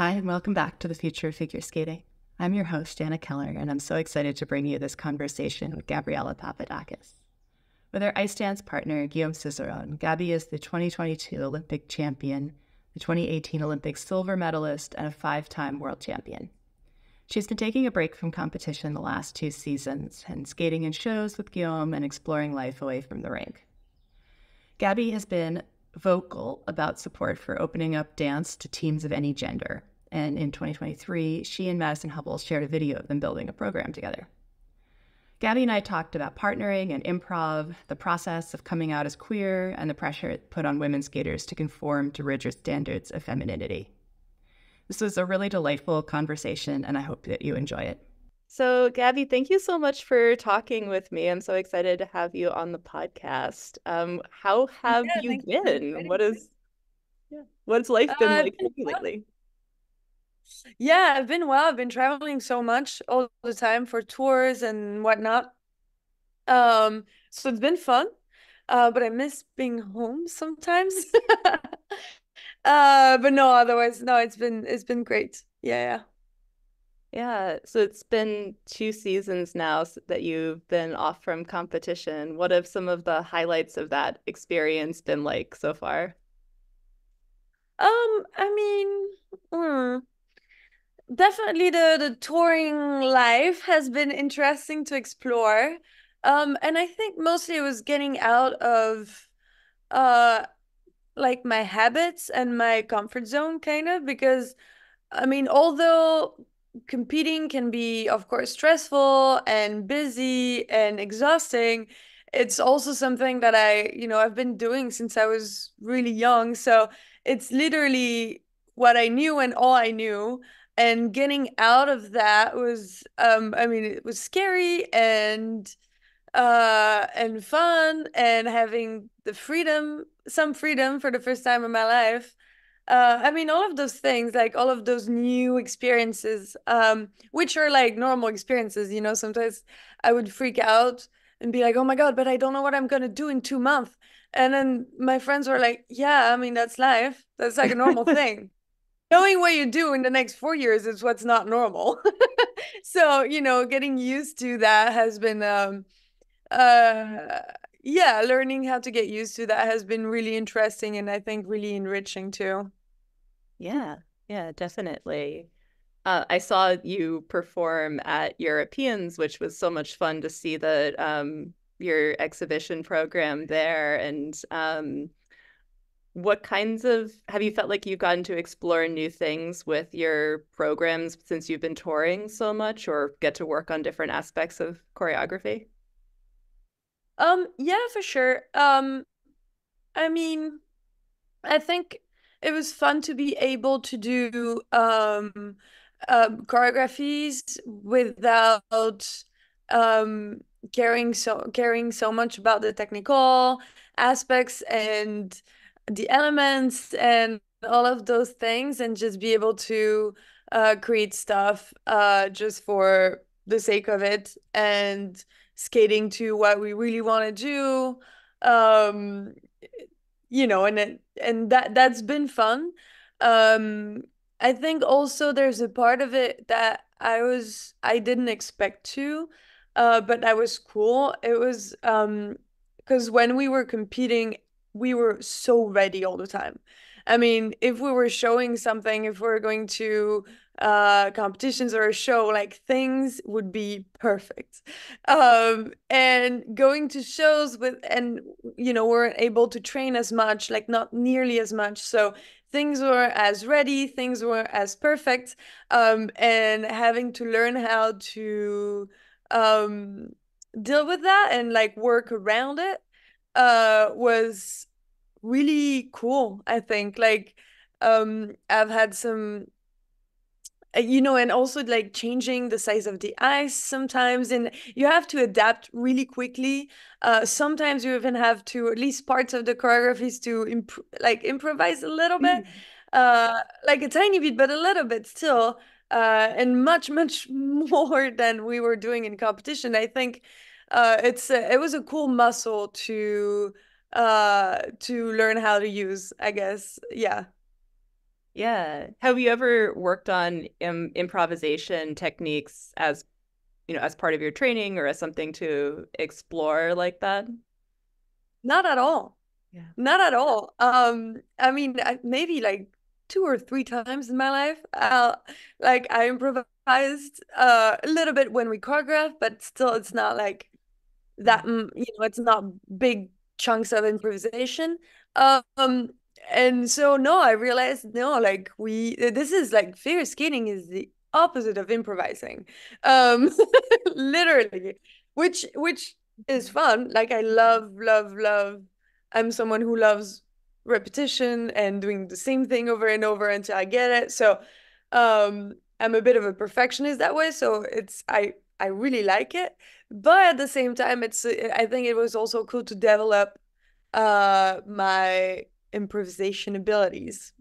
Hi, and welcome back to the Future of Figure Skating. I'm your host, Anna Keller, and I'm so excited to bring you this conversation with Gabriella Papadakis. With her ice dance partner, Guillaume Cizeron, Gabi is the 2022 Olympic champion, the 2018 Olympic Silver Medalist, and a 5-time world champion. She's been taking a break from competition the last 2 seasons and skating in shows with Guillaume and exploring life away from the rink. Gabi has been vocal about support for opening up dance to teams of any gender. And in 2023, she and Madison Hubbell shared a video of them building a program together. Gabi and I talked about partnering and improv, the process of coming out as queer, and the pressure it put on women skaters to conform to rigid standards of femininity. This was a really delightful conversation, and I hope that you enjoy it. So, Gabi, thank you so much for talking with me. I'm so excited to have you on the podcast. How have you been? What's life been like for you lately? Yeah, I've been well. I've been traveling so much all the time for tours and whatnot. So it's been fun. But I miss being home sometimes. But no, otherwise, no, it's been great. Yeah. Yeah, so it's been 2 seasons now that you've been off from competition. What have some of the highlights of that experience been like so far? I mean, definitely the touring life has been interesting to explore. And I think mostly it was getting out of uh like my habits and my comfort zone kind of because I mean, although competing can be, of course, stressful and busy and exhausting, it's also something that I've been doing since I was really young. So it's literally what I knew and all I knew. And getting out of that was, I mean, it was scary and fun and having some freedom for the first time in my life. I mean, all of those things, like all of those new experiences, which are like normal experiences, sometimes I would freak out and be like, oh my God, but I don't know what I'm gonna do in 2 months. And then my friends were like, yeah, I mean, that's life. That's like a normal thing. Knowing what you do in the next 4 years is what's not normal. So, getting used to that has been uh yeah, learning how to get used to that has been really interesting and I think really enriching too. Yeah, yeah, definitely. I saw you perform at Europeans, which was so much fun to see your exhibition program there. And what kinds of have you felt like you've gotten to explore new things with your programs since you've been touring so much, or get to work on different aspects of choreography? Yeah, for sure. I mean, I think it was fun to be able to do choreographies without um caring so much about the technical aspects and the elements and all of those things and just be able to create stuff just for the sake of it and skating to what we really want to do. Um, and that's been fun. Um, I think also there's a part of it that I didn't expect to, but that was cool. It was because when we were competing, we were so ready all the time. I mean, if we were showing something, if we were going to competitions or a show, like things would be perfect. And going to shows and weren't able to train as much, like not nearly as much. So things were as ready, things were as perfect. And having to learn how to um deal with that and like work around it was really cool, I think. Like I've had some and also like changing the size of the ice sometimes, and you have to adapt really quickly. Sometimes you even have to, at least parts of the choreographies, to improvise a little bit, like a tiny bit, but a little bit still, and much more than we were doing in competition. I think it was a cool muscle to learn how to use, I guess. Yeah. Yeah. Have you ever worked on improvisation techniques as, as part of your training or as something to explore like that? Not at all. Yeah. Not at all. I mean, maybe like 2 or 3 times in my life. Like I improvised a little bit when we choreograph, but still, it's not like that. It's not big chunks of improvisation. Um, and so no, I realized no, like this is like figure skating is the opposite of improvising. Um, literally, which is fun. Like I love, love, love. I'm someone who loves repetition and doing the same thing over and over until I get it. So, I'm a bit of a perfectionist that way. So I really like it, but at the same time, I think it was also cool to develop my improvisation abilities.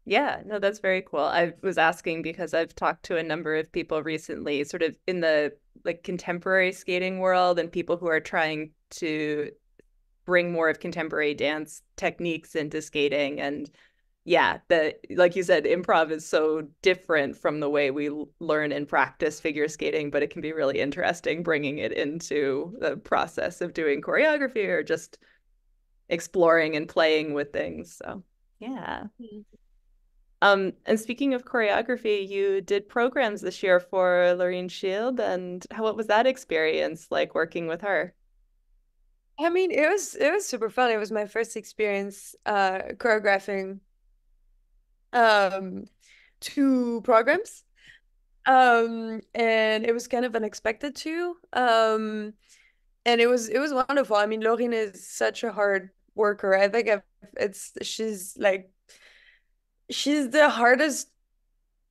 Yeah, no, that's very cool. I was asking because I've talked to a number of people recently, sort of in the like contemporary skating world, and people who are trying to bring more of contemporary dance techniques into skating. And yeah, like you said, improv is so different from the way we learn and practice figure skating, but it can be really interesting bringing it into the process of doing choreography or just exploring and playing with things. So yeah. And speaking of choreography, you did programs this year for Lorine Schild, and what was that experience like working with her? I mean, it was super fun. It was my first experience choreographing um 2 programs. And it was kind of unexpected too. And it was wonderful. I mean, Lorine is such a hard worker. I think it's she's the hardest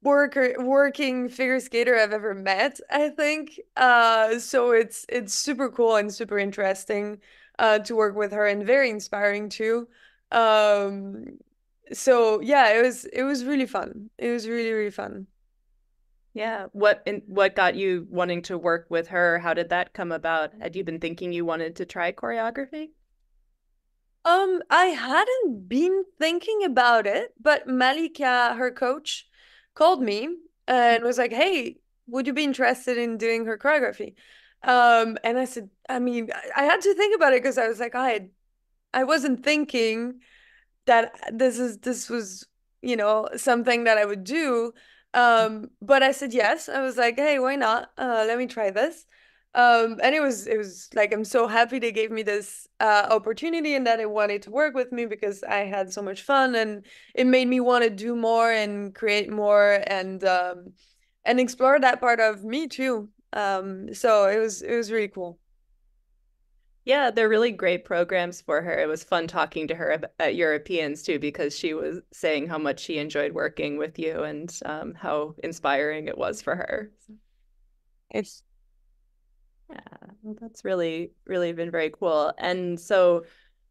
working figure skater I've ever met, I think. So it's super cool and super interesting to work with her and very inspiring too. Um, so yeah, it was really fun. It was really, really fun. Yeah, what got you wanting to work with her? How did that come about? Had you been thinking you wanted to try choreography? I hadn't been thinking about it, but Malika, her coach, called me and was like, "Hey, would you be interested in doing her choreography?" And I said, I mean, I had to think about it because I was like, I wasn't thinking that this was, something that I would do. But I said yes. I was like, hey, why not? Let me try this. And it was like I'm so happy they gave me this opportunity and that they wanted to work with me because I had so much fun and it made me want to do more and create more and explore that part of me too. So it was really cool. Yeah, they're really great programs for her. It was fun talking to her at Europeans too, because she was saying how much she enjoyed working with you and how inspiring it was for her. It's Yeah, well, that's really, really been very cool. And so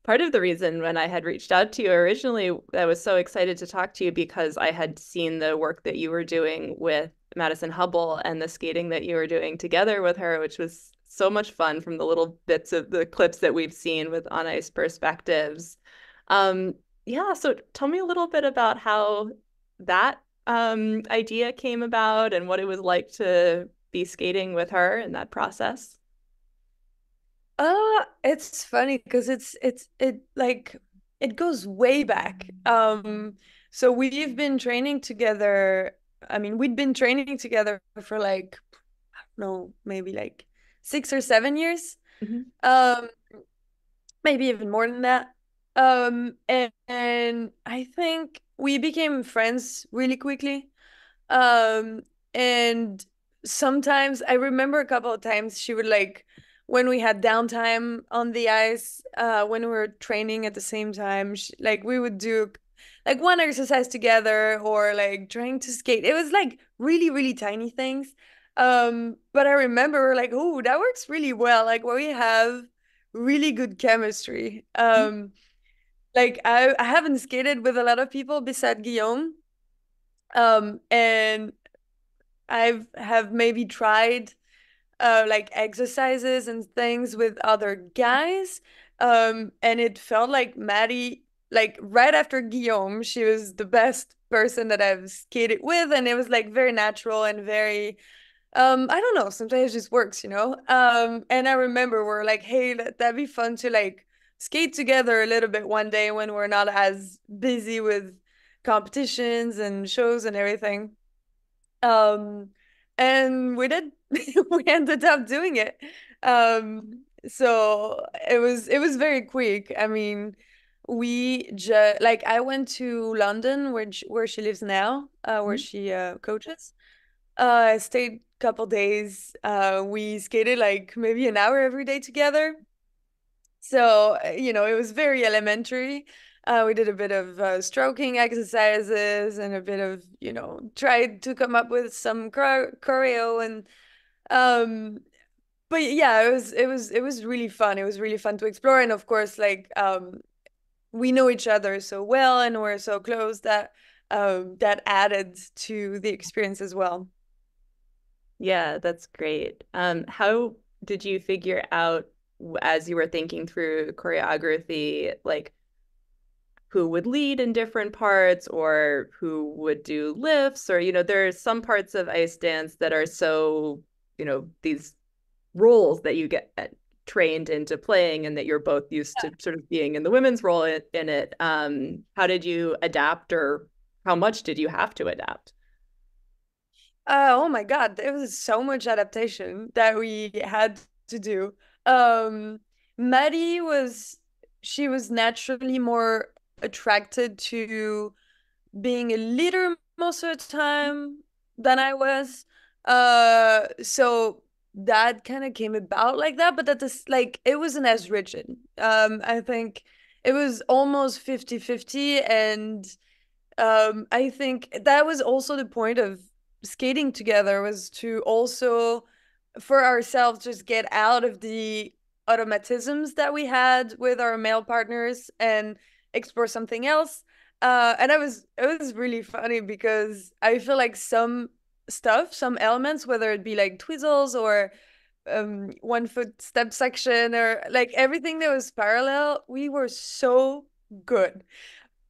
part of the reason when I had reached out to you originally, I was so excited to talk to you because I had seen the work that you were doing with Madison Hubbell and the skating that you were doing together with her, which was so much fun from the little bits of the clips that we've seen with On Ice Perspectives. Um, yeah, so tell me a little bit about how that idea came about and what it was like to be skating with her in that process. it's funny because it like it goes way back. So we've been training together. I mean, we'd been training together for like, I don't know, maybe like 6 or 7 years. Mhm. Um, maybe even more than that. And I think we became friends really quickly. Um, and sometimes I remember a couple of times she would like when we had downtime on the ice, when we were training at the same time, like we would do like one exercise together or like trying to skate. It was like really, really tiny things. But I remember like, oh, that works really well. Like we have really good chemistry. Like I haven't skated with a lot of people beside Guillaume. And I've have maybe tried like exercises and things with other guys. And it felt like Maddie like right after Guillaume, she was the best person that I've skated with, and it was like very natural and very I don't know, sometimes it just works, you know? And I remember we're like, hey, that'd be fun to like skate together a little bit one day when we're not as busy with competitions and shows and everything. Um, and we did. We ended up doing it. So it was very quick. I mean, we just like I went to London where she lives now, where she coaches. I stayed a couple days. We skated like maybe an hour every day together. So, it was very elementary. We did a bit of stroking exercises and a bit of, tried to come up with some choreo and um but yeah, it was really fun. It was really fun to explore, and of course like we know each other so well and we're so close that that added to the experience as well. Yeah, that's great. How did you figure out as you were thinking through choreography, like who would lead in different parts or who would do lifts? Or, there are some parts of ice dance that are so, these roles that you get trained into playing and that you're both used to sort of being in the women's role in it. How did you adapt, or how much did you have to adapt? Oh my God, there was so much adaptation that we had to do. Um, Maddie she was naturally more attracted to being a leader most of the time than I was. So that kind of came about like that, but that is like it wasn't as rigid. I think it was almost 50-50, and I think that was also the point of skating together, was to also for ourselves just get out of the automatisms that we had with our male partners and explore something else. And it was really funny because I feel like some stuff, some elements, whether it be like twizzles or 1 foot step section or like everything that was parallel, we were so good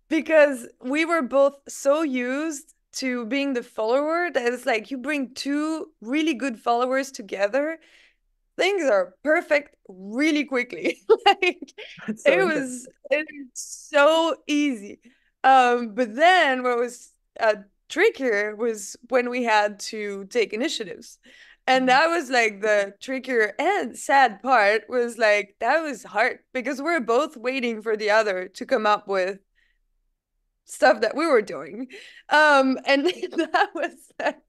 because we were both so used to being the follower that it's like you bring two really good followers together, things are perfect really quickly. Like That's so interesting. it was so easy. But then what was trickier was when we had to take initiatives. And that was like the trickier and sad part, was like that was hard because we're both waiting for the other to come up with stuff that we were doing. And that was like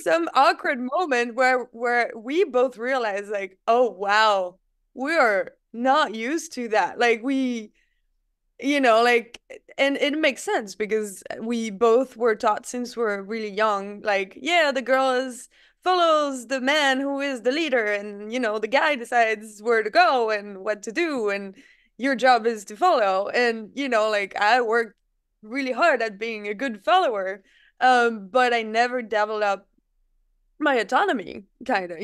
some awkward moment where we both realized like, oh wow, we are not used to that. Like like, and it makes sense because we both were taught since we're really young, like, yeah, the girl is follows the man who is the leader, and the guy decides where to go and what to do, and your job is to follow. And like I worked really hard at being a good follower, but I never developed my autonomy, kind of,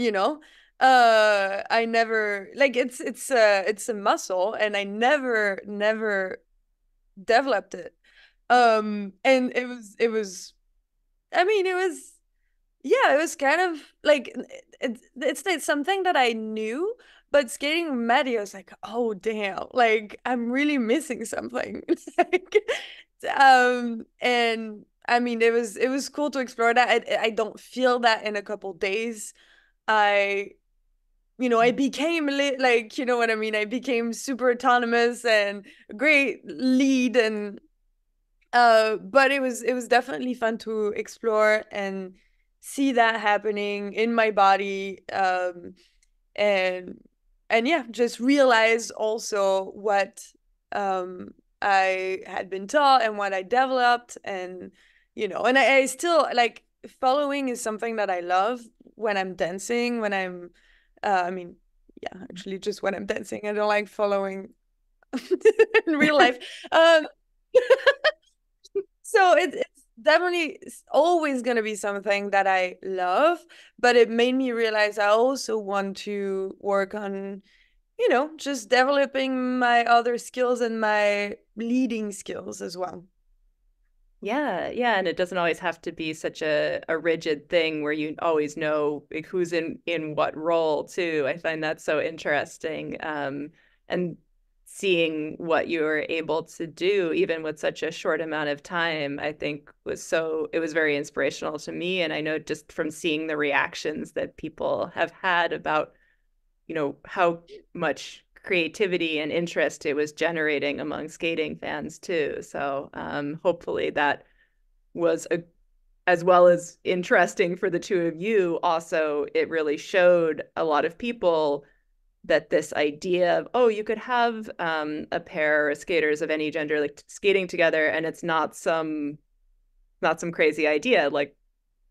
I never like it's a muscle, and I never developed it. And it was I mean, it was, yeah, it was kind of like it's something that I knew, but skating with Maddie, I was like, oh damn, like I'm really missing something. Like, and I mean, it was cool to explore that. I don't feel that in a couple days. I I became like, you know what I mean? I became super autonomous and a great lead, and but it was definitely fun to explore and see that happening in my body. And yeah, just realize also what I had been taught and what I developed, and and I still like following is something that I love when I'm dancing, when I'm I mean, yeah, actually just when I'm dancing. I don't like following in real life. Um so it's definitely always going to be something that I love, but it made me realize I also want to work on, just developing my other skills and my leading skills as well. Yeah, yeah, and it doesn't always have to be such a rigid thing where you always know like, who's in what role too. I find that so interesting. And seeing what you were able to do even with such a short amount of time, I think it was very inspirational to me. And I know just from seeing the reactions that people have had about, how much creativity and interest it was generating among skating fans too. So hopefully that was as well as interesting for the two of you. Also, it really showed a lot of people that this idea of, oh, you could have a pair of skaters of any gender like skating together, and it's not some crazy idea. Like,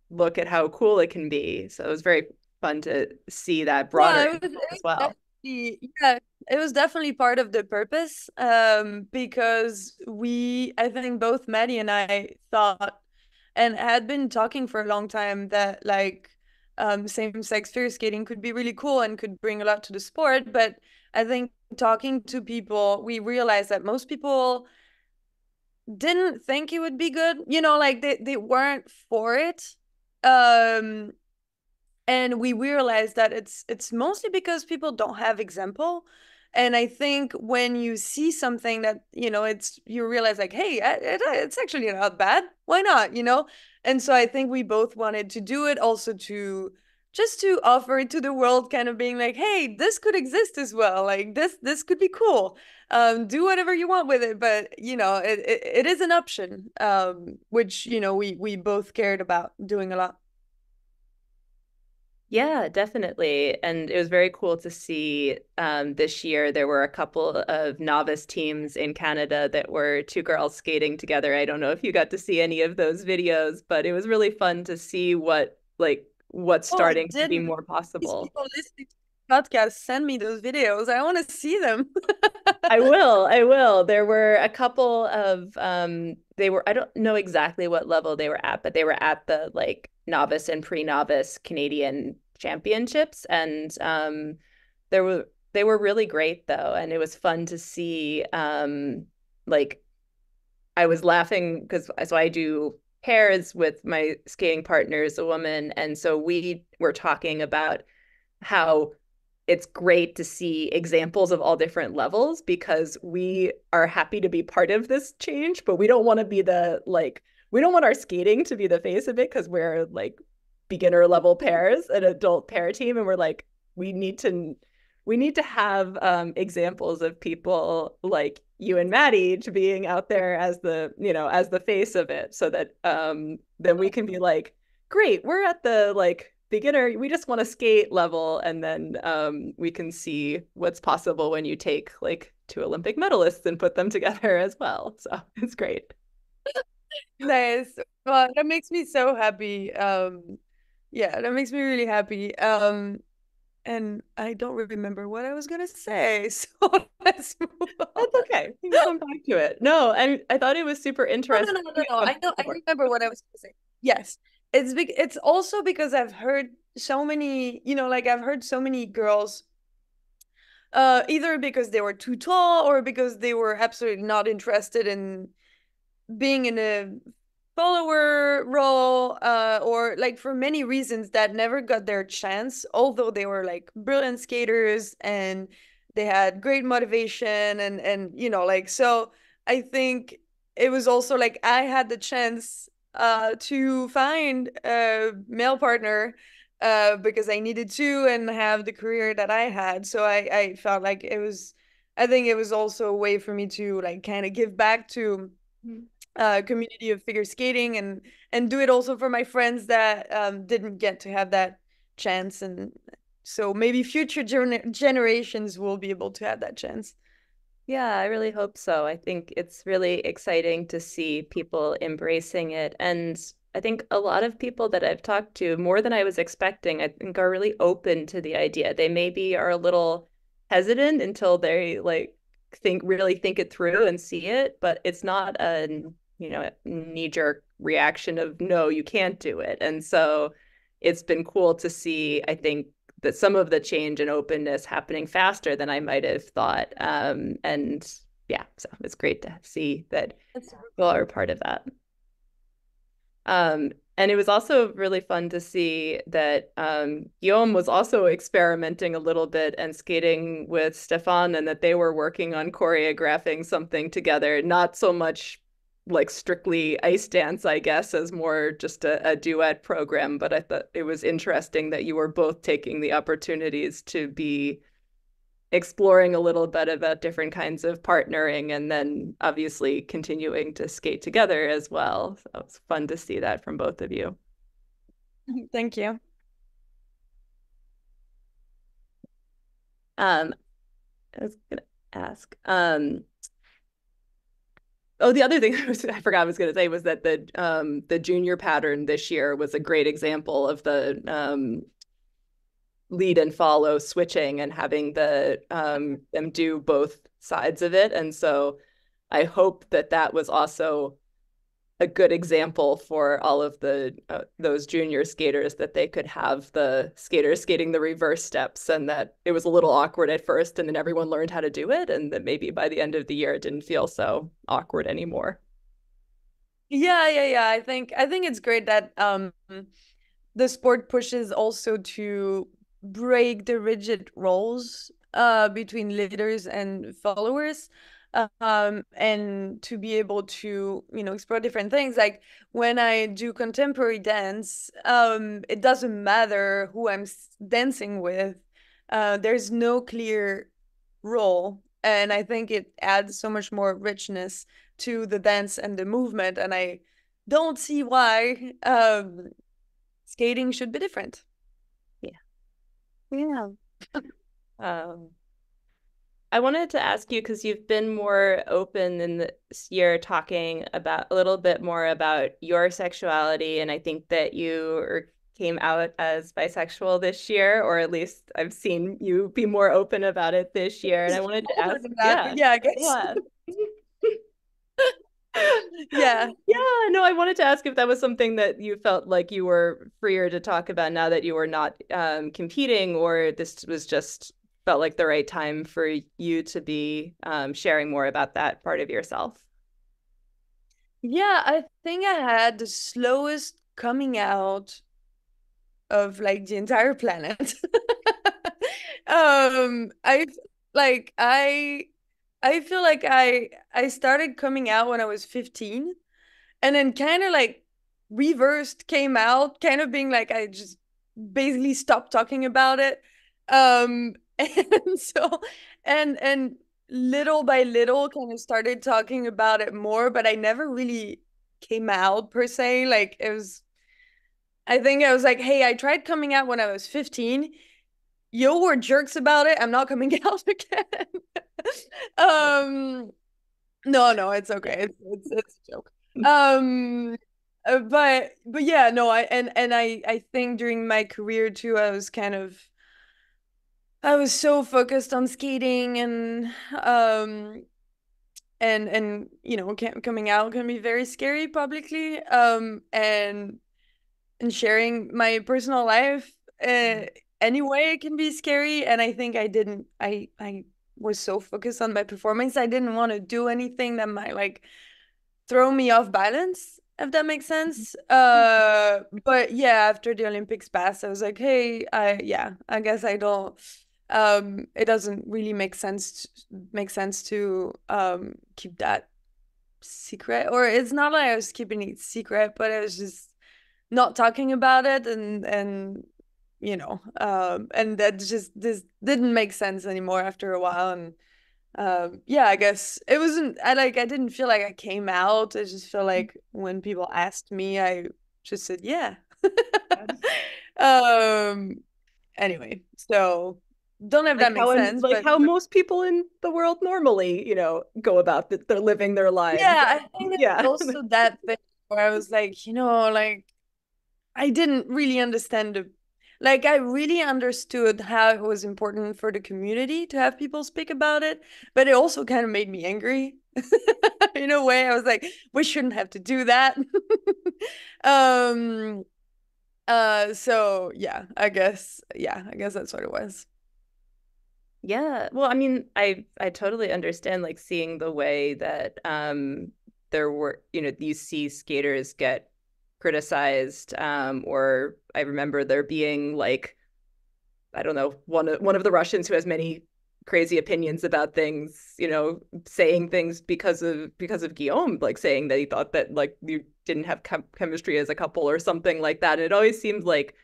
look at how cool it can be. So it was very fun to see that broader as well. Yeah, it was definitely part of the purpose. Because I think both Maddie and I thought and had been talking for a long time that like same-sex figure skating could be really cool and could bring a lot to the sport. But I think talking to people, we realized that most people didn't think it would be good. Like they weren't for it. Um, and we realized that it's mostly because people don't have example. And I think when you see something that you realize like, hey, it's actually not bad, why not. And so I think we both wanted to do it also to just to offer it to the world, kind of being like, hey, this could exist as well, like this could be cool. Do whatever you want with it, but it is an option, which we both cared about doing a lot. Yeah, definitely. And it was very cool to see this year there were a couple of novice teams in Canada that were two girls skating together. I don't know if you got to see any of those videos, but it was really fun to see what's Oh, I starting to be didn't. more These possible. people listening to the podcast, send me those videos. I want to see them. I will. I will. There were a couple of I don't know exactly what level they were at, but they were at the like novice and pre-novice Canadian championships, and there were they were really great though, and it was fun to see like I was laughing because I do pairs with my skating partner is a woman, and so we were talking about how it's great to see examples of all different levels because we are happy to be part of this change, but we don't want to be we don't want our skating to be the face of it because we're like beginner level pairs, an adult pair team, and we're like, we need to have examples of people like you and Maddie to being out there as as the face of it so that then we can be like, great, we're at the like beginner, we just want to skate level, and then we can see what's possible when you take like two Olympic medalists and put them together as well. So it's great. Nice. Well, that makes me so happy. Yeah, that makes me really happy. And I don't remember what I was gonna say, so let's move on. That's okay. You can come back to it. No, I thought it was super No, no, interesting. no, no, no. I remember what I was gonna say. Yes. It's also because I've heard so many, like I've heard so many girls either because they were too tall or because they were absolutely not interested in being in a follower role, or like for many reasons that never got their chance, although they were like brilliant skaters and they had great motivation and like, so I think it was also like I had the chance to find a male partner because I needed to and have the career that I had. So I felt like I think it was also a way for me to like kind of give back to community of figure skating and do it also for my friends that didn't get to have that chance, and so maybe future generations will be able to have that chance. Yeah, I really hope so. I think it's really exciting to see people embracing it. And I think a lot of people that I've talked to, more than I was expecting, I think are really open to the idea. They maybe are a little hesitant until they like really think it through and see it, but it's not a, knee-jerk reaction of no, you can't do it. And so it's been cool to see, I think, that some of the change and openness happening faster than I might have thought. And yeah, so it's great to see that you all are part of that. And it was also really fun to see that Guillaume was also experimenting a little bit and skating with Stefan, and that they were working on choreographing something together, not so much like strictly ice dance, I guess, as more just a duet program. But I thought it was interesting that you were both taking the opportunities to be exploring a little bit about different kinds of partnering, and then obviously continuing to skate together as well. So it's fun to see that from both of you. Thank you. I was gonna ask. Oh, the other thing I forgot I was going to say was that the junior pattern this year was a great example of the lead and follow switching and having them do both sides of it. And so I hope that that was also a good example for all of the those junior skaters, that they could have the skaters skating the reverse steps, and that it was a little awkward at first and then everyone learned how to do it, and that maybe by the end of the year it didn't feel so awkward anymore. Yeah. I think it's great that the sport pushes also to break the rigid roles between leaders and followers, and to be able to, you know, explore different things. Like when I do contemporary dance, it doesn't matter who I'm dancing with. There's no clear role, and I think it adds so much more richness to the dance and the movement, and I don't see why skating should be different. Yeah. Um, I wanted to ask you, because you've been more open in this year talking about a little bit more about your sexuality, and I think that you came out as bisexual this year, or at least I've seen you be more open about it this year. And I wanted to ask, yeah, yeah, I guess. yeah. Yeah. Yeah, no, I wanted to ask if that was something that you felt like you were freer to talk about now that you were not competing, or this was just felt like the right time for you to be sharing more about that part of yourself. Yeah, I think I had the slowest coming out of like the entire planet. I like I feel like I started coming out when I was 15, and then kind of like reversed came out, kind of being like I just basically stopped talking about it. And so and little by little kind of started talking about it more, but I never really came out per se. Like it was, I think I was like, hey, I tried coming out when I was 15. You were jerks about it. I'm not coming out again. um no, it's okay. It's a joke. But yeah, no, I think during my career too, I was so focused on skating, and you know, coming out can be very scary publicly, and sharing my personal life anyway can be scary, and I think I was so focused on my performance, I didn't want to do anything that might like throw me off balance, if that makes sense. But yeah, after the Olympics passed, I was like, hey, I guess I don't. It doesn't really make sense to keep that secret, or it's not like I was keeping it secret, but I was just not talking about it, and you know, and that just this didn't make sense anymore after a while, and yeah, I guess it wasn't, I didn't feel like I came out. I just feel like when people asked me, I just said yeah. um anyway, so don't know if that makes sense, Like but how most people in the world normally, go about that. They're living their lives. yeah, I think there's Yeah. also that thing where I was like, you know, like I didn't really understand like I really understood how it was important for the community to have people speak about it, but it also kind of made me angry. In a way, I was like, we shouldn't have to do that. So I guess that's what it was. Yeah. Well, I mean, I totally understand like seeing the way that there were, you see skaters get criticized, or I remember there being like, I don't know, one of the Russians who has many crazy opinions about things, saying things because of Guillaume, like saying that he thought that like you didn't have chemistry as a couple or something like that. And it always seemed like,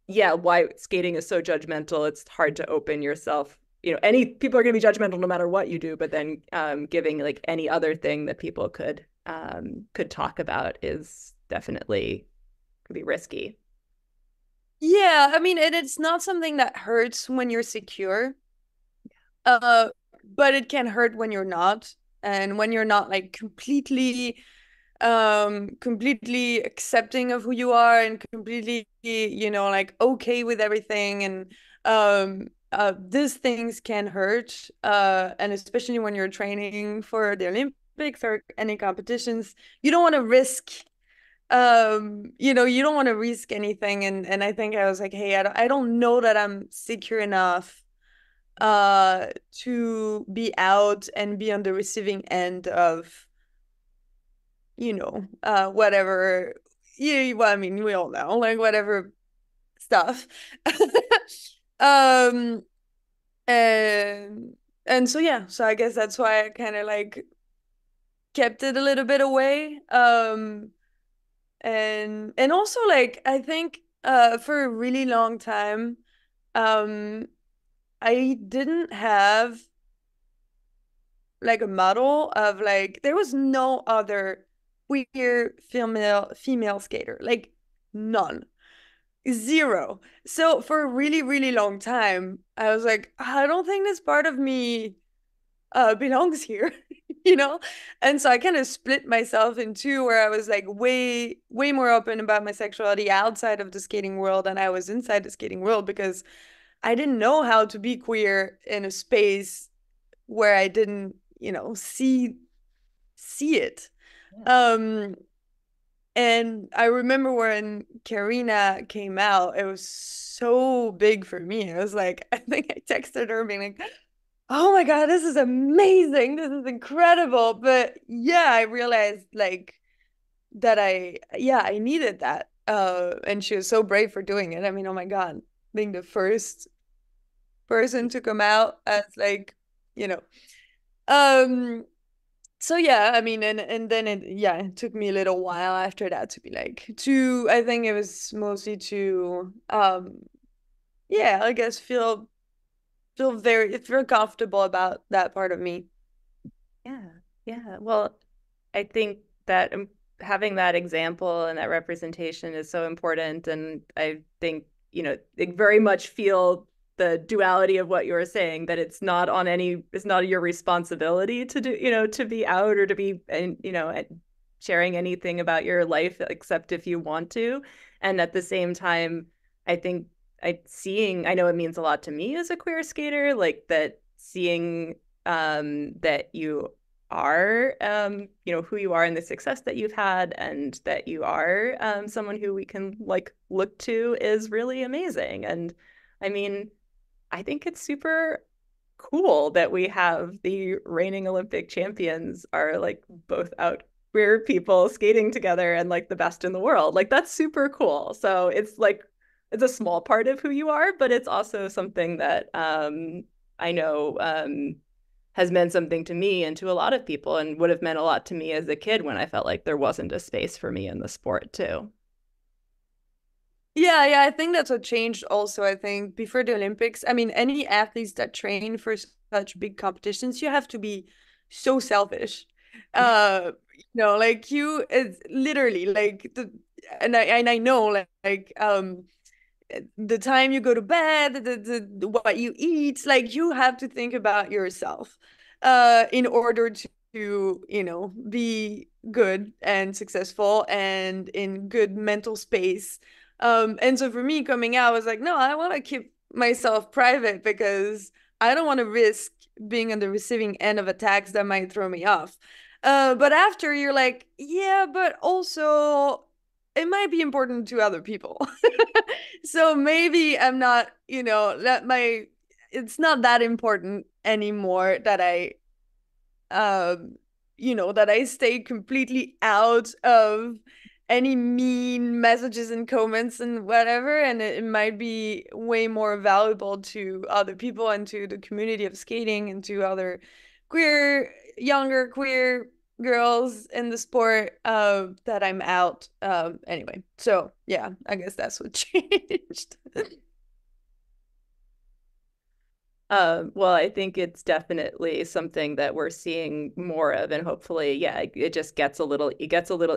yeah, why skating is so judgmental. It's hard to open yourself. Any people are going to be judgmental no matter what you do, but then giving like any other thing that people could talk about is definitely could be risky. Yeah, I mean, and it's not something that hurts when you're secure. Uh, but it can hurt when you're not. And when you're not like completely accepting of who you are and completely, like okay with everything. And these things can hurt. And especially when you're training for the Olympics or any competitions, you don't want to risk you don't want to risk anything. And I think I was like, hey, I don't know that I'm secure enough to be out and be on the receiving end of whatever. Yeah, well, I mean, we all know, like, whatever stuff. um and so yeah, so I guess that's why I kind of like kept it a little bit away. And also, like, I think for a really long time um I didn't have like a model of like there was no other queer female skater, like none, zero. So for a really really long time I was like, I don't think this part of me belongs here. you know and so I kind of split myself in two, where I was like way way more open about my sexuality outside of the skating world than I was inside the skating world, because I didn't know how to be queer in a space where I didn't, see it. Yeah. Um, and I remember when Karina came out, it was so big for me. I was like, I think I texted her being like, "Oh my God, this is amazing. This is incredible." But yeah, I realized like that I needed that. And she was so brave for doing it. I mean, oh my God, being the first person to come out as like, you know. Um, So yeah, I mean, and then it took me a little while after that to be like I think it was mostly to yeah, I guess feel comfortable about that part of me. Yeah, yeah. Well, I think that having that example and that representation is so important. And I think, they very much feel the duality of what you're saying, that it's not your responsibility to do, to be out or to be, and, sharing anything about your life except if you want to. And at the same time, I think I know it means a lot to me as a queer skater, like that seeing that you are, who you are and the success that you've had, and that you are someone who we can like look to is really amazing. And I mean, I think it's super cool that we have the reigning Olympic champions are like both out queer people skating together and like the best in the world. Like that's super cool. So it's like it's a small part of who you are, but it's also something that I know has meant something to me and to a lot of people, and would have meant a lot to me as a kid when I felt like there wasn't a space for me in the sport too. Yeah, yeah, I think that's what changed also. I think before the Olympics, I mean, any athletes that train for such big competitions, you have to be so selfish. Like it's literally like and I know like the time you go to bed, what you eat, like you have to think about yourself in order to, be good and successful and in good mental space. And so for me coming out, I was like, no, I want to keep myself private because I don't want to risk being on the receiving end of attacks that might throw me off. But after you're like, yeah, but also it might be important to other people. So maybe I'm not, it's not that important anymore that um, that I stay completely out of any mean messages and comments and whatever. And it might be way more valuable to other people and to the community of skating and to other younger queer girls in the sport that I'm out. Anyway, so yeah, I guess that's what changed. Well, I think it's definitely something that we're seeing more of, and hopefully, yeah, it just gets a little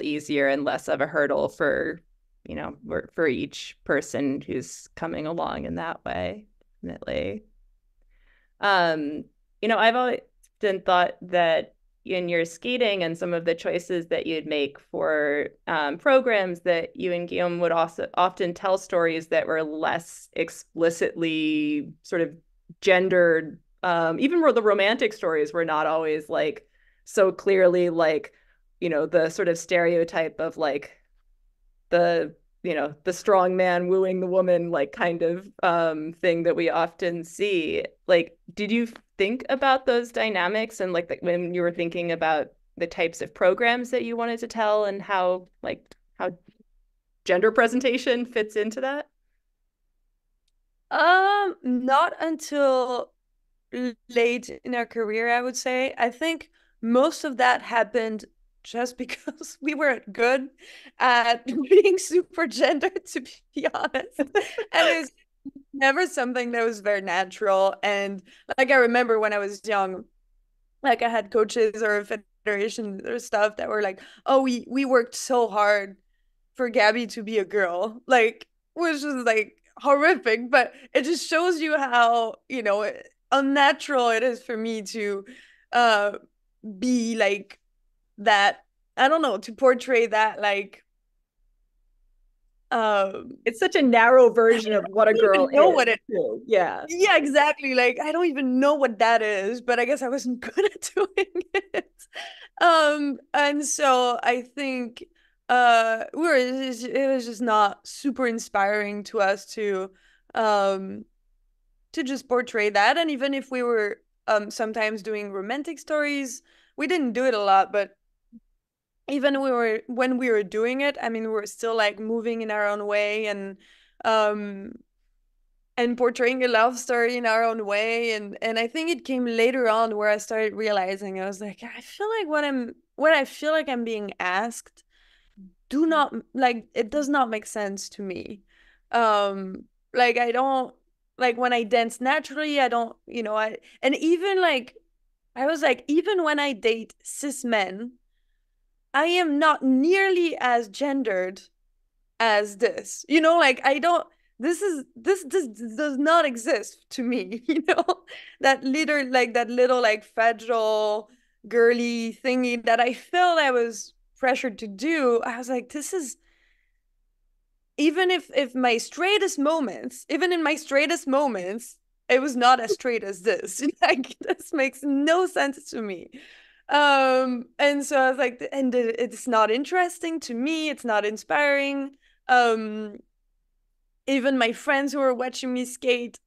easier and less of a hurdle for, for each person who's coming along in that way. Definitely. Um, I've often thought that in your skating and some of the choices that you'd make for programs, that you and Guillaume would also often tell stories that were less explicitly sort of gendered. Even where the romantic stories were not always like so clearly like, the sort of stereotype of like the the strong man wooing the woman, like kind of thing that we often see. Like, did you think about those dynamics and like when you were thinking about the types of programs that you wanted to tell and how gender presentation fits into that? Not until late in our career, I would say. I think most of that happened just because we weren't good at being super gendered, to be honest. And it was never something that was very natural. And like I remember when I was young, like I had coaches or federations or stuff that were like, "Oh, we worked so hard for Gabi to be a girl," like, which is like horrific, but it just shows you how, unnatural it is for me to uh be like that. I don't know, to portray that like It's such a narrow version of what a don't girl even know is what it too. Yeah. Yeah, exactly. Like I don't even know what that is, but I guess I wasn't good at doing it. And so I think it was just not super inspiring to us um to just portray that. And even if we were sometimes doing romantic stories, we didn't do it a lot, but even when we were doing it, I mean, we were still like moving in our own way um and portraying a love story in our own way. And I think it came later on where I started realizing, I was like, I feel like what I feel like I'm being asked do not like it does not make sense to me. Like I don't like when I dance naturally, I don't, I and even like I was like, even when I date cis men, I am not nearly as gendered as this. Like I don't this does not exist to me, that little like fragile girly thingy that I felt I was pressured to do. I was like, this is even if my straightest moments, even in my straightest moments, it was not as straight as this. Like this makes no sense to me. And so I was like, and it's not interesting to me, it's not inspiring. um Even my friends who are watching me skate,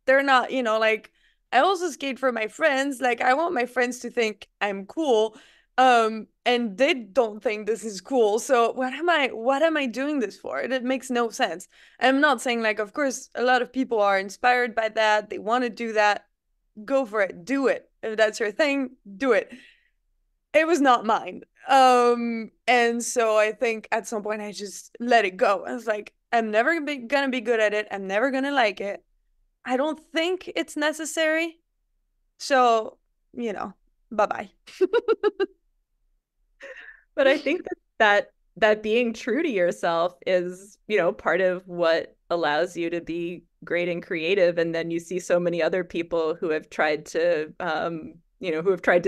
they're not, like I also skate for my friends. Like I want my friends to think I'm cool. And they don't think this is cool. So what am I doing this for? It makes no sense. I'm not saying like, of course, a lot of people are inspired by that. They want to do that. Go for it. Do it. If that's your thing, do it. It was not mine. And so I think at some point I just let it go. I was like, I'm never gonna be good at it. I'm never gonna like it. I don't think it's necessary. So, bye-bye. But I think that being true to yourself is, part of what allows you to be great and creative. And then you see so many other people who have tried to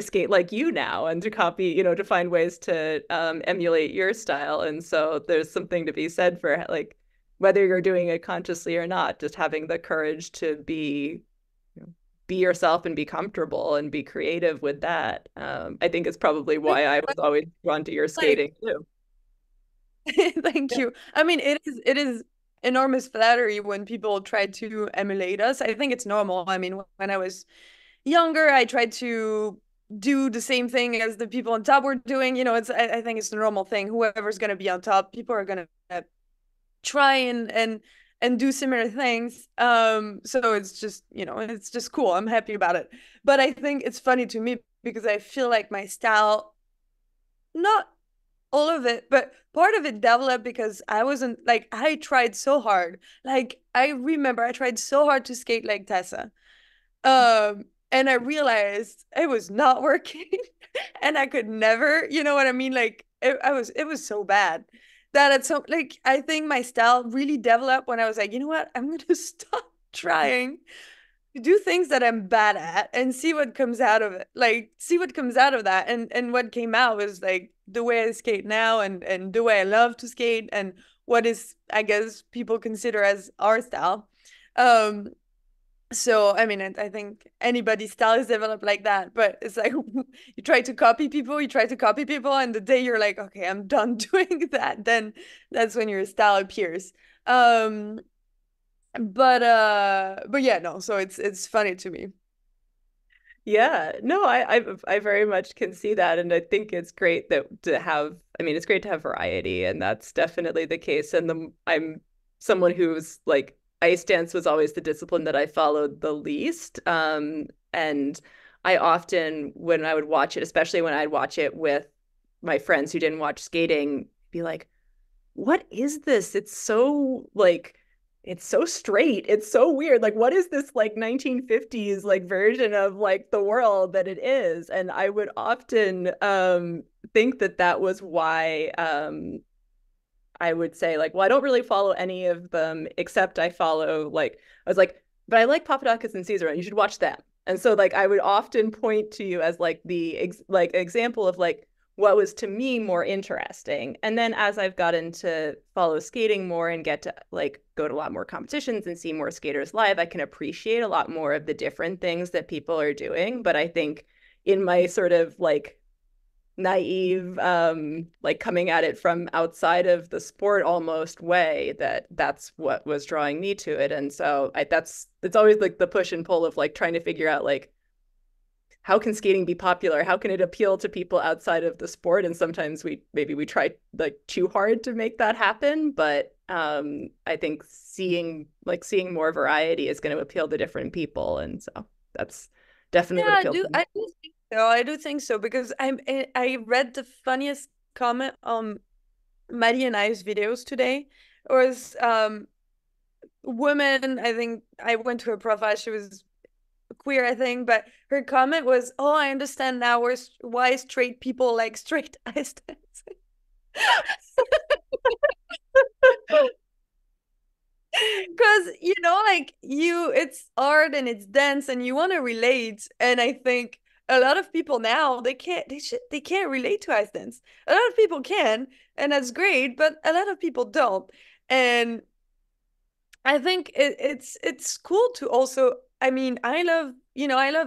skate like you now and to copy, to find ways to emulate your style. And so there's something to be said for like whether you're doing it consciously or not, just having the courage to be yourself and be comfortable and be creative with that. I think it's probably why I was always drawn to your Like, skating too. Thank you. I mean, it is enormous flattery when people try to emulate us. I think it's normal. I mean, when I was younger, I tried to do the same thing as the people on top were doing. I think it's the normal thing. Whoever's gonna be on top, people are gonna try and do similar things. So it's just cool. I'm happy about it. But I think it's funny to me because I feel like my style, not all of it, but part of it developed because I wasn't like, I tried so hard. Like, I remember I tried so hard to skate like Tessa. And I realized it was not working and I could never, you know what I mean? Like, it was so bad that at some, like, I think my style really developed when I was like, you know what? I'm gonna stop trying to do things that I'm bad at and see what comes out of it. Like, see what comes out of that. And what came out was like the way I skate now and the way I love to skate and what is, I guess, people consider as our style. Um, so I mean, I think anybody's style is developed like that, but it's like you try to copy people, and the day you're like, okay, I'm done doing that, then that's when your style appears. Um, but yeah, no, so it's funny to me. Yeah, no, I very much can see that, and I think it's great that to have. I mean, it's great to have variety, and that's definitely the case. And I'm someone who's like ice dance was always the discipline that I followed the least. And I often, when I would watch it, especially when I'd watch it with my friends who didn't watch skating, be like, what is this? It's so like it's so straight. It's so weird. Like, what is this like 1950s like version of like the world that it is? And I would often think that that was why I would say like, well, I don't really follow any of them except I follow like I was like, but I like Papadakis and Cizeron. You should watch them. And so like I would often point to you as like the like example of like what was to me more interesting. And then as I've gotten to follow skating more and get to like go to a lot more competitions and see more skaters live, I can appreciate a lot more of the different things that people are doing. But I think in my sort of like naive like coming at it from outside of the sport almost way, that's what was drawing me to it. And so it's always like the push and pull of like trying to figure out like how can skating be popular, how can it appeal to people outside of the sport, and sometimes we try like too hard to make that happen. But I think seeing more variety is going to appeal to different people, and so that's definitely Yeah, what appeals to me. I do think so. I do think so because I read the funniest comment on Maddie and I's videos today. It was woman, I think I went to her profile, she was queer, I think, but her comment was, "Oh, I understand now why straight people like straight ice dancing." Because like it's art and it's dance and you want to relate, and I think a lot of people now they can't relate to ice dance. A lot of people can, and that's great, but a lot of people don't. And I think it's cool to also. I mean, I love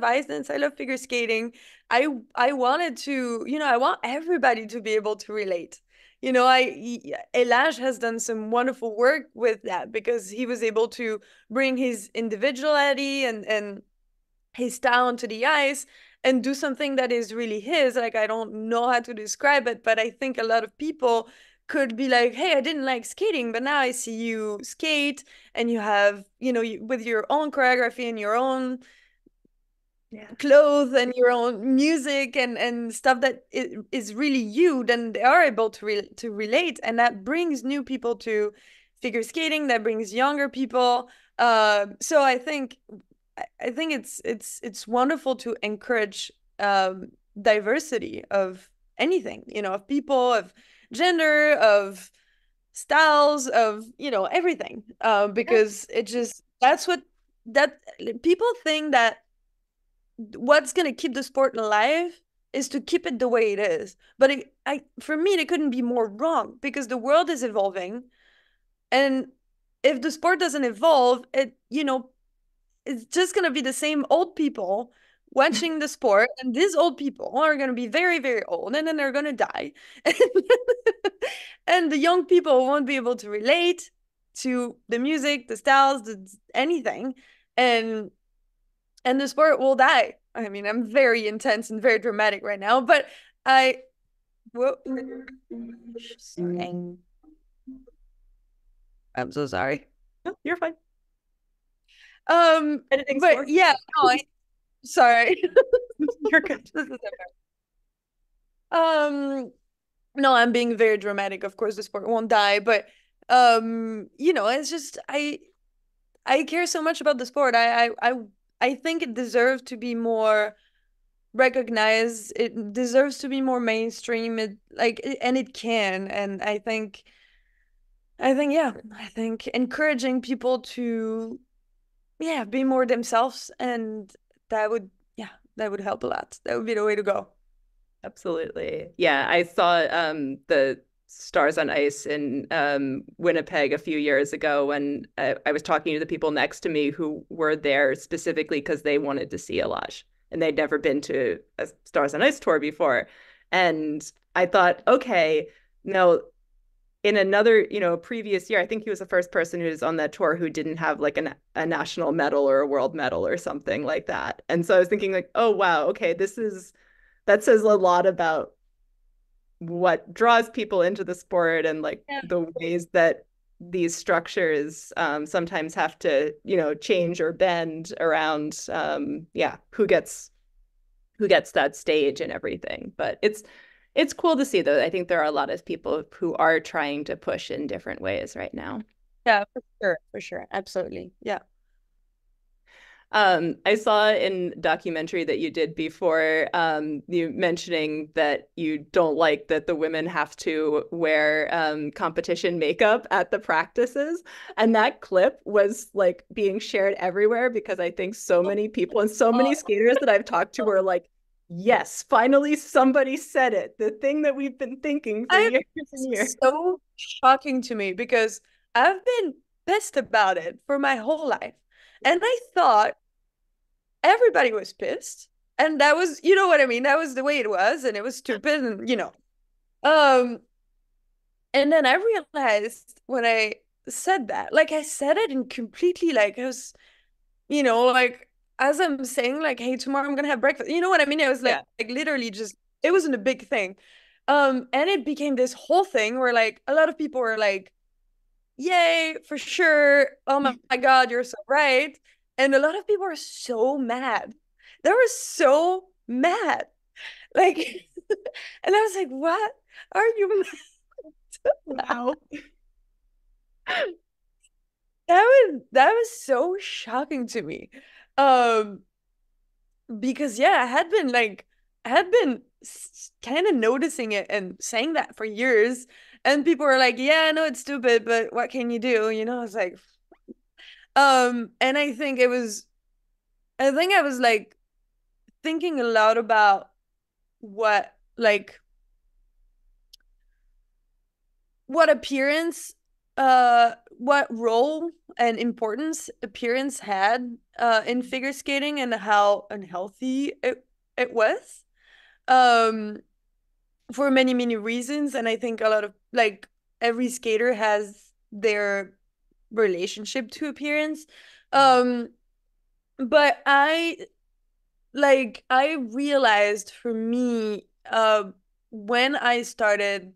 ice dance. I love figure skating. I wanted to, I want everybody to be able to relate. Elage has done some wonderful work with that because he was able to bring his individuality and his style onto the ice and do something that is really his. Like, I don't know how to describe it, but I think a lot of people could be like, hey, I didn't like skating, but now I see you skate and you have, with your own choreography and your own clothes and your own music and stuff that is really you, then they are able to relate, and that brings new people to figure skating, that brings younger people. So I think it's wonderful to encourage diversity of anything, of people, of gender, of styles, of everything, because it just that people think that what's gonna keep the sport alive is to keep it the way it is. But for me, it couldn't be more wrong because the world is evolving, and if the sport doesn't evolve, it's just gonna be the same old people watching the sport, and these old people are going to be very, very old, and then they're going to die. And the young people won't be able to relate to the music, the styles, anything. And the sport will die. I mean, I'm very intense and very dramatic right now, but I'm so sorry. No, you're fine. Editing but sport. Yeah, no, sorry. You're good. This is no, I'm being very dramatic. Of course, the sport won't die, but you know, it's just I care so much about the sport. I think it deserves to be more recognized. It deserves to be more mainstream. And it can. And I think encouraging people to be more themselves, and that would help a lot. That would be the way to go. Absolutely. Yeah, I saw the Stars on Ice in Winnipeg a few years ago when I was talking to the people next to me who were there specifically because they wanted to see Elage, and they'd never been to a Stars on Ice tour before. And I thought, okay, now in another, previous year, I think he was the first person who was on that tour who didn't have like a national medal or a world medal or something like that. And so I was thinking like, oh, wow, okay, that says a lot about what draws people into the sport and like the ways that these structures sometimes have to, change or bend around, who gets that stage and everything. But it's cool to see, though. I think there are a lot of people who are trying to push in different ways right now. Yeah, for sure. Absolutely. Yeah. I saw in documentary that you did before, you mentioning that you don't like that the women have to wear competition makeup at the practices. And that clip was like being shared everywhere because I think so many people and so many skaters that I've talked to were like, yes, finally somebody said it. The thing that we've been thinking for years and years. So shocking to me because I've been pissed about it for my whole life. And I thought everybody was pissed. And that was, you know what I mean? That was the way it was. And it was stupid. And, and then I realized when I said that, like I said it in completely like, it was, like as I'm saying, like, hey, tomorrow I'm going to have breakfast. You know what I mean? It was like literally just, it wasn't a big thing. And it became this whole thing where like a lot of people were like, yay, for sure. Oh my God, you're so right. And a lot of people are so mad. They were so mad. Like, and I was like, what are you mad about? That was so shocking to me. Because I had been kind of noticing it and saying that for years. And people were like, yeah, I know it's stupid, but what can you do? I was like, and I think I was like thinking a lot about what appearance, what role and importance appearance had in figure skating and how unhealthy it was for many, many reasons. And I think a lot of every skater has their relationship to appearance. But I realized for me when I started,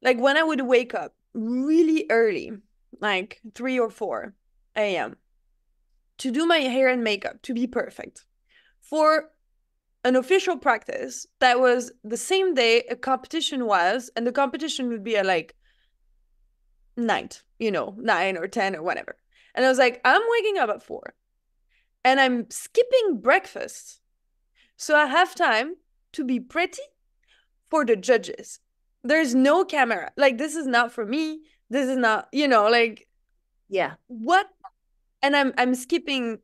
when I would wake up really early, like 3 or 4 a.m. to do my hair and makeup to be perfect for an official practice that was the same day a competition was, and the competition would be at night, 9 or 10 or whatever. And I was like, I'm waking up at 4 and I'm skipping breakfast so I have time to be pretty for the judges. There's no camera. This is not for me. This is not, what? And I'm skipping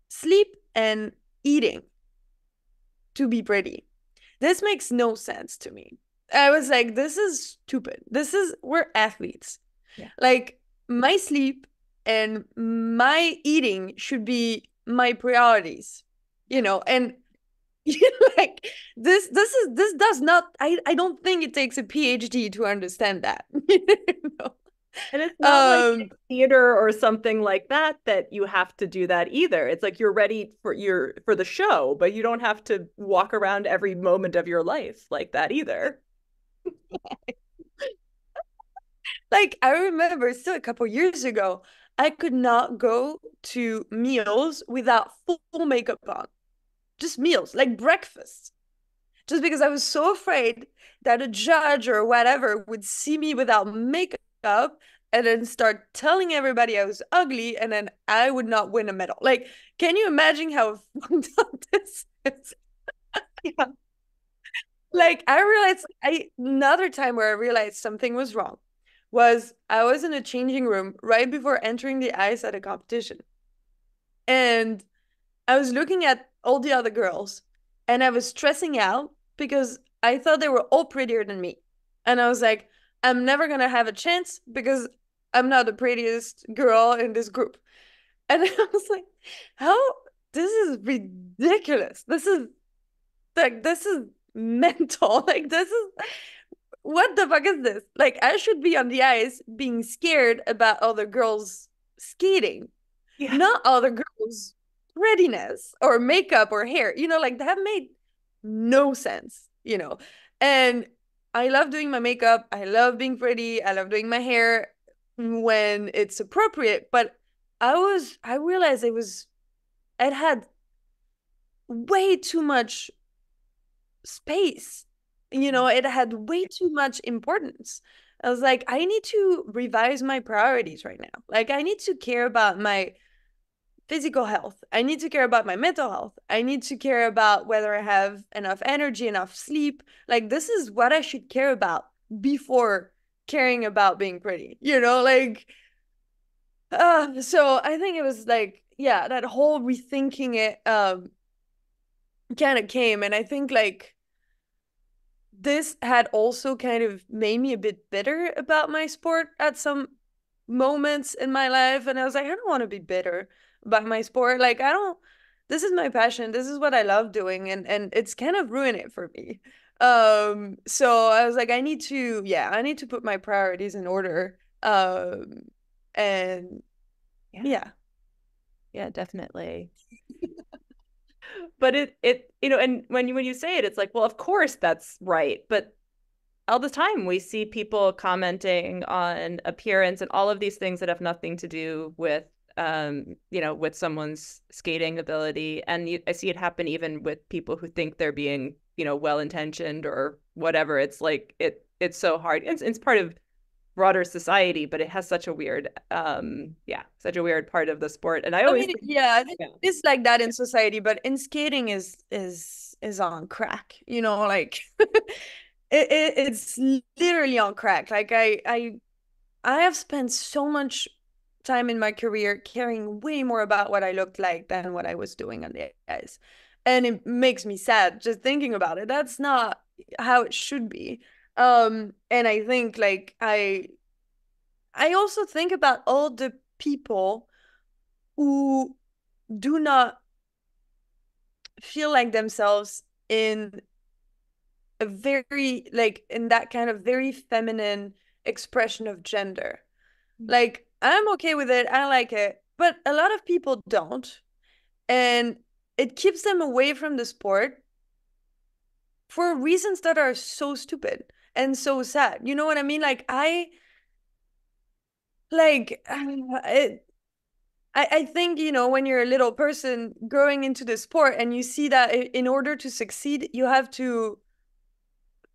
sleep and eating to be pretty. This makes no sense to me. I was like, this is stupid. We're athletes. Yeah. My sleep and my eating should be my priorities. you know, and like this does not, I don't think it takes a PhD to understand that. You know? And it's not like theater or something like that you have to do that either. It's like you're ready for the show, but you don't have to walk around every moment of your life like that either. Like I remember still a couple years ago, I could not go to meals without full makeup on. Just meals, like breakfast. Just because I was so afraid that a judge or whatever would see me without makeup and then start telling everybody I was ugly, and then I would not win a medal. Like, can you imagine how fucked up this is? Yeah. Like I realized another time where I realized something was wrong was I was in a changing room right before entering the ice at a competition. And I was looking at all the other girls and I was stressing out because I thought they were all prettier than me. And I was like, I'm never gonna have a chance because I'm not the prettiest girl in this group. And I was like, how, this is ridiculous. This is mental. Like this is, what the fuck is this? Like I should be on the ice being scared about other girls skating, not other girls' prettiness or makeup or hair. You know, like that made no sense, you know. And I love doing my makeup. I love being pretty. I love doing my hair when it's appropriate. But I realized it had way too much space. You know, it had way too much importance. I was like, I need to revise my priorities right now. Like, I need to care about my physical health. I need to care about my mental health. I need to care about whether I have enough energy, enough sleep. Like, this is what I should care about before caring about being pretty, you know? Like, so I think it was like, yeah, that whole rethinking it kind of came. And I think, like, this had also kind of made me a bit bitter about my sport at some moments in my life. And I was like, I don't want to be bitter about my sport. Like, I don't, this is my passion. This is what I love doing. And it's kind of ruined it for me. So I was like, I need to put my priorities in order. And yeah. Yeah, definitely. But it you know, and when you say it, it's like, well, of course that's right. But all the time we see people commenting on appearance and all of these things that have nothing to do with you know, with someone's skating ability. And I see it happen even with people who think they're being, you know, well-intentioned or whatever. It's like it's so hard. It's part of broader society, but it has such a weird such a weird part of the sport. And I always mean, yeah, it's like that in society, but in skating is on crack, you know, like it's literally on crack. Like I have spent so much time in my career caring way more about what I looked like than what I was doing on the ice. And it makes me sad just thinking about it. That's not how it should be. And I think like I also think about all the people who do not feel like themselves in a very, like, in that kind of very feminine expression of gender. Like, I'm okay with it, I like it, but a lot of people don't. And it keeps them away from the sport for reasons that are so stupid and so sad. You know what I mean? Like, I think, you know, when you're a little person growing into the sport and you see that in order to succeed, you have to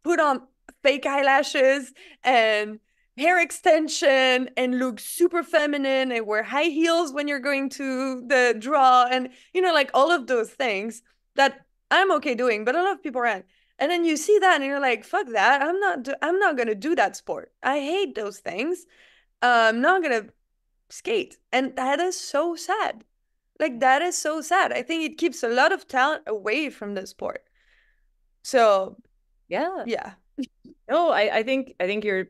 put on fake eyelashes and hair extension and look super feminine and wear high heels when you're going to the draw and, you know, like all of those things that I'm okay doing, but a lot of people aren't. And then you see that and you're like, fuck that. I'm not going to do that sport. I hate those things. I'm not going to skate. And that is so sad. Like, that is so sad. I think it keeps a lot of talent away from the sport. So, yeah. Yeah. No, I think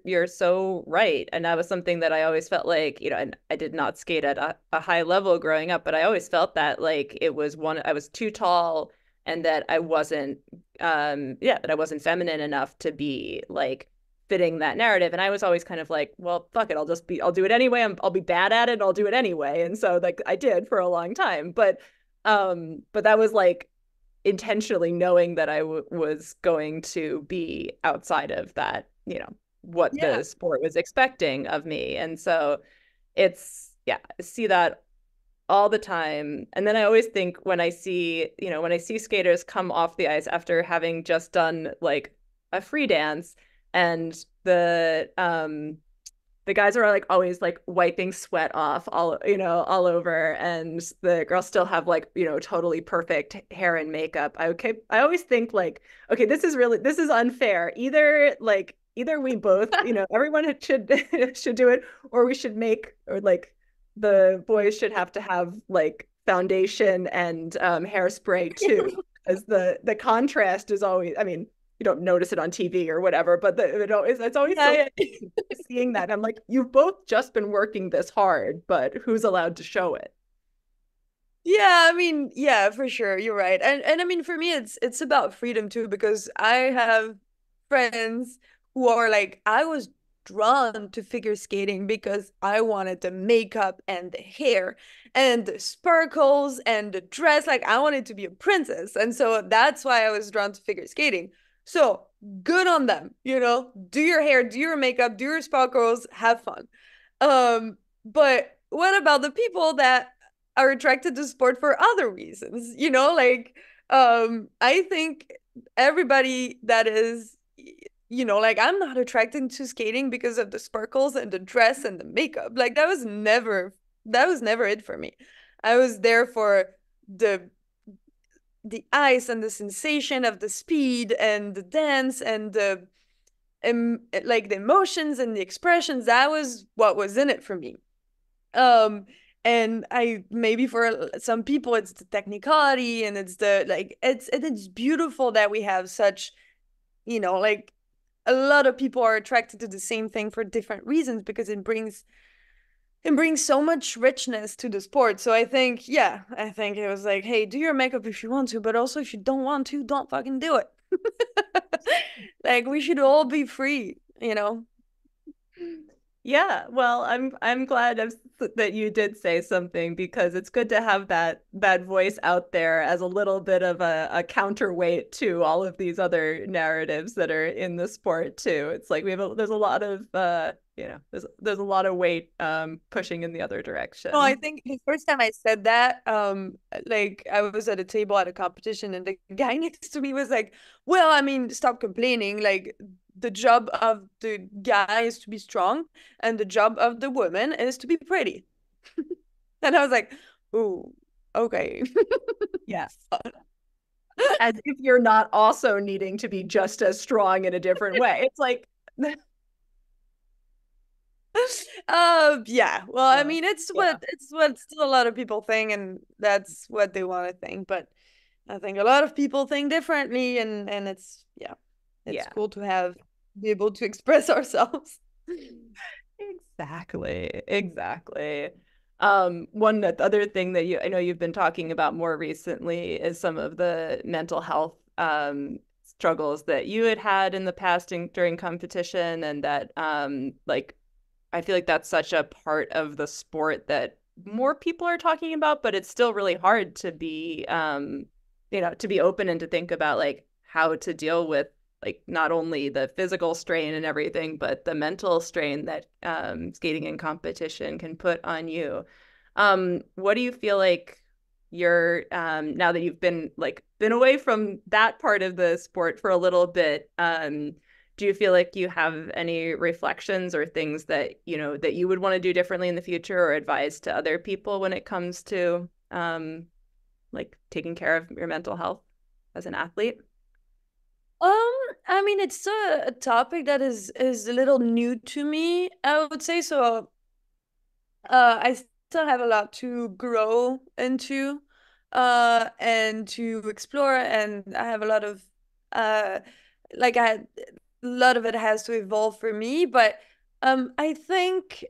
you're so right. And that was something that I always felt like, and I did not skate at a high level growing up, but I always felt that like I was too tall and that I wasn't that I wasn't feminine enough to be like fitting that narrative. And I was always kind of like, well, fuck it, I'll do it anyway. I'll be bad at it and I'll do it anyway. And so like I did for a long time. But that was like intentionally knowing that I was going to be outside of that, what Yeah. the sport was expecting of me. And so yeah, I see that all the time. And then I always think when I see skaters come off the ice after having just done like a free dance and the guys are like always like wiping sweat off all over, and the girls still have like totally perfect hair and makeup. I always think like, okay, this is unfair. Either we both everyone should should do it, or we should make, or like the boys should have to have like foundation and hairspray too, as the contrast is always, I mean, you don't notice it on TV or whatever, but it's always so seeing that. I'm like, you've both just been working this hard, but who's allowed to show it? Yeah, I mean, yeah, for sure. You're right. And I mean, for me it's about freedom too, because I have friends who are like, I was drawn to figure skating because I wanted the makeup and the hair and the sparkles and the dress. Like I wanted to be a princess. And so that's why I was drawn to figure skating. So good on them, do your hair, do your makeup, do your sparkles, have fun. But what about the people that are attracted to sport for other reasons? I think everybody that is, like I'm not attracted to skating because of the sparkles and the dress and the makeup. Like that was never it for me. I was there for the ice and the sensation of the speed and the dance and like the emotions and the expressions. That was what was in it for me. And I maybe for some people it's the technicality, and it's the like it's beautiful that we have such, like a lot of people are attracted to the same thing for different reasons, because it brings so much richness to the sport. So I think it was like, hey, do your makeup if you want to, but also if you don't want to, don't fucking do it. Like we should all be free, Yeah, well, I'm glad that you did say something, because it's good to have that voice out there as a little bit of a counterweight to all of these other narratives that are in the sport too. It's like there's a lot of there's a lot of weight pushing in the other direction. No, I think the first time I said that, like I was at a table at a competition, and the guy next to me was like, "Well, I mean, stop complaining. Like the job of the guy is to be strong, and the job of the woman is to be pretty." And I was like, "Ooh, okay." Yes. As if you're not also needing to be just as strong in a different way. It's like Yeah. Well, I mean, it's what still a lot of people think, and that's what they want to think. But I think a lot of people think differently, and it's cool to be able to express ourselves. Exactly. One other thing that I know you've been talking about more recently is some of the mental health struggles that you had in the past during competition, and that like I feel like that's such a part of the sport that more people are talking about, but it's still really hard to be to be open and to think about like how to deal with like not only the physical strain and everything, but the mental strain that skating in competition can put on you. What do you feel like you're now that you've been away from that part of the sport for a little bit, do you feel like you have any reflections or things that that you would want to do differently in the future, or advise to other people when it comes to like taking care of your mental health as an athlete? I mean, it's a topic that is a little new to me, I would say. So, I still have a lot to grow into, and to explore, and I have a lot of, like I a lot of it has to evolve for me, but I think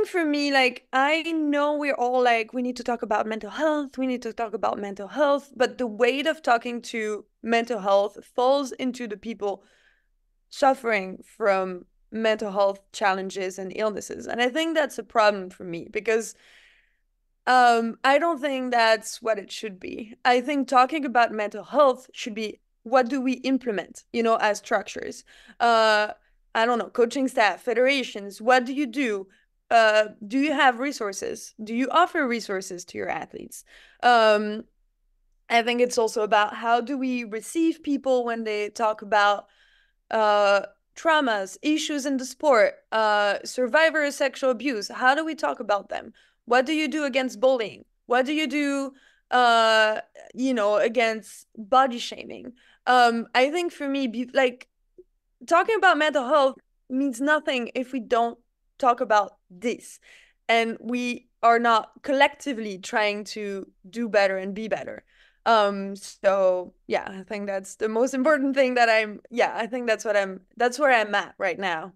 for me, like, I know we're all like, we need to talk about mental health, we need to talk about mental health, but the weight of talking to mental health falls into the people suffering from mental health challenges and illnesses. And I think that's a problem for me because I don't think that's what it should be. I think talking about mental health should be, what do we implement, as structures? I don't know, coaching staff, federations, what do you do? Do you have resources? Do you offer resources to your athletes? I think it's also about, how do we receive people when they talk about traumas, issues in the sport, survivor of sexual abuse? How do we talk about them? What do you do against bullying? What do you do, against body shaming? I think for me, like, talking about mental health means nothing if we don't talk about this, and we are not collectively trying to do better and be better. So yeah, I think that's the most important thing that I think that's where I'm at right now.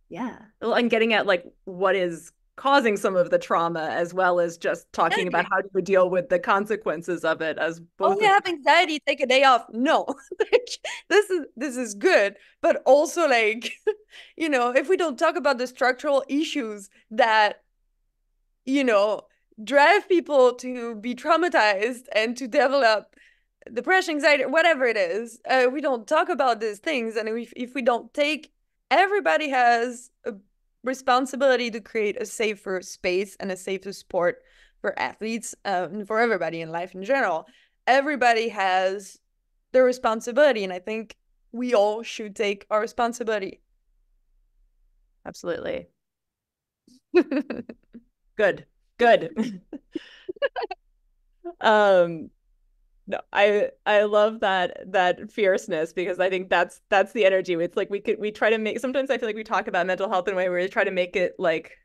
Yeah. Well, and getting at like what is causing some of the trauma, as well as just talking about how do we deal with the consequences of it, as both only have anxiety, take a day off. No. Like, this is good, but also, like, if we don't talk about the structural issues that drive people to be traumatized and to develop depression, anxiety, whatever it is, we don't talk about these things, and if we don't take, everybody has a responsibility to create a safer space and a safer sport for athletes, and for everybody in life in general. Everybody has their responsibility, and I think we all should take our responsibility. Absolutely. Good. No, I love that fierceness, because I think that's the energy. It's like we try to make, sometimes I feel like we talk about mental health in a way where we try to make it like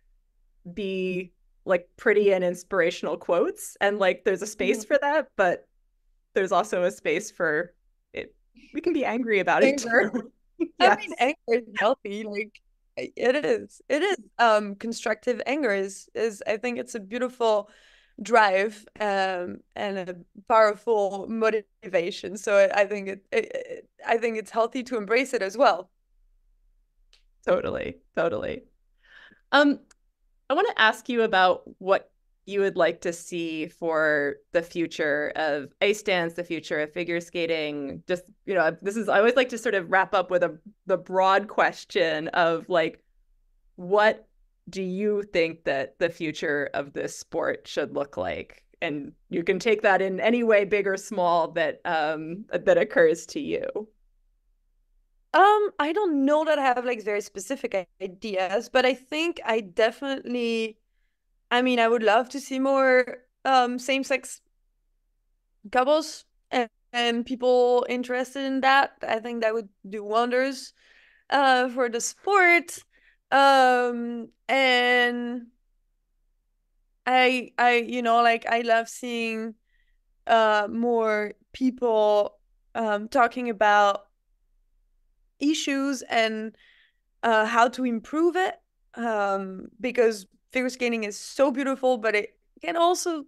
be like pretty and inspirational quotes, and like there's a space for that, but there's also a space for it. We can be angry about it too. Yes. I mean, anger is healthy. Like, it is. Constructive anger is I think it's a beautiful drive, and a powerful motivation. So I think I think it's healthy to embrace it as well. Totally. I want to ask you about what you would like to see for the future of ice dance, the future of figure skating. Just, I always like to sort of wrap up with the broad question of like, what do you think that the future of this sport should look like? And you can take that in any way, big or small, that occurs to you. I don't know that I have like very specific ideas, but I think I definitely, I mean, I would love to see more same-sex couples and people interested in that. I think that would do wonders for the sport. And like, I love seeing more people talking about issues and how to improve it, because figure skating is so beautiful, but it can also,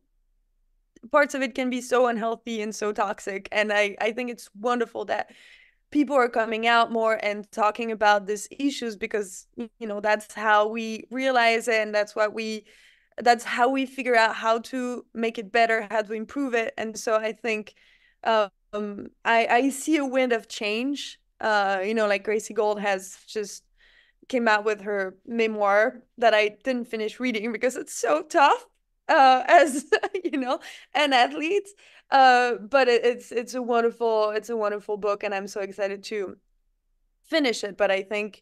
parts of it can be so unhealthy and so toxic, and I think it's wonderful that people are coming out more and talking about these issues, because that's how we realize it, and that's how we figure out how to make it better, how to improve it. And so I think I see a wind of change. Like Gracie Gold has just came out with her memoir that I didn't finish reading because it's so tough, as an athlete. But it's a wonderful book, and I'm so excited to finish it. But I think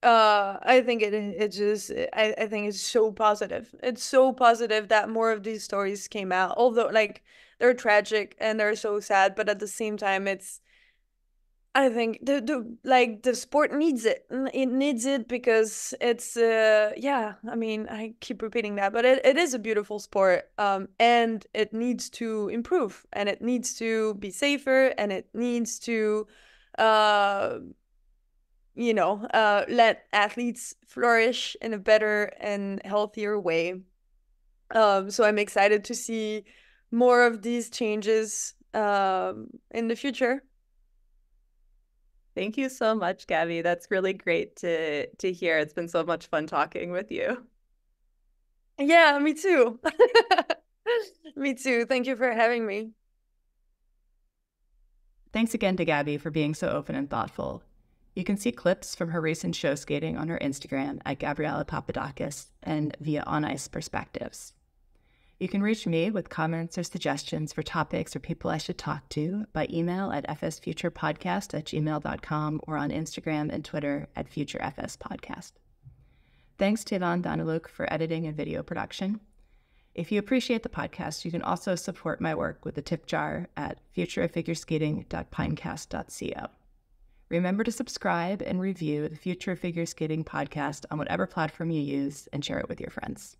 I think I think it's so positive. It's so positive that more of these stories came out, although like they're tragic and they're so sad, but at the same time I think the sport needs it. It needs it because it's yeah, I mean, I keep repeating that, but it is a beautiful sport, and it needs to improve, and it needs to be safer, and it needs to let athletes flourish in a better and healthier way. So I'm excited to see more of these changes in the future. Thank you so much, Gabi. That's really great to hear. It's been so much fun talking with you. Yeah, me too. Me too. Thank you for having me. Thanks again to Gabi for being so open and thoughtful. You can see clips from her recent show skating on her Instagram at Gabriella Papadakis and via On Ice Perspectives. You can reach me with comments or suggestions for topics or people I should talk to by email at fsfuturepodcast@gmail.com or on Instagram and Twitter at futurefspodcast. Thanks to Yvonne Daniluk for editing and video production. If you appreciate the podcast, you can also support my work with a tip jar at futureofigureskating.pinecast.co. Remember to subscribe and review the Future of Figure Skating podcast on whatever platform you use and share it with your friends.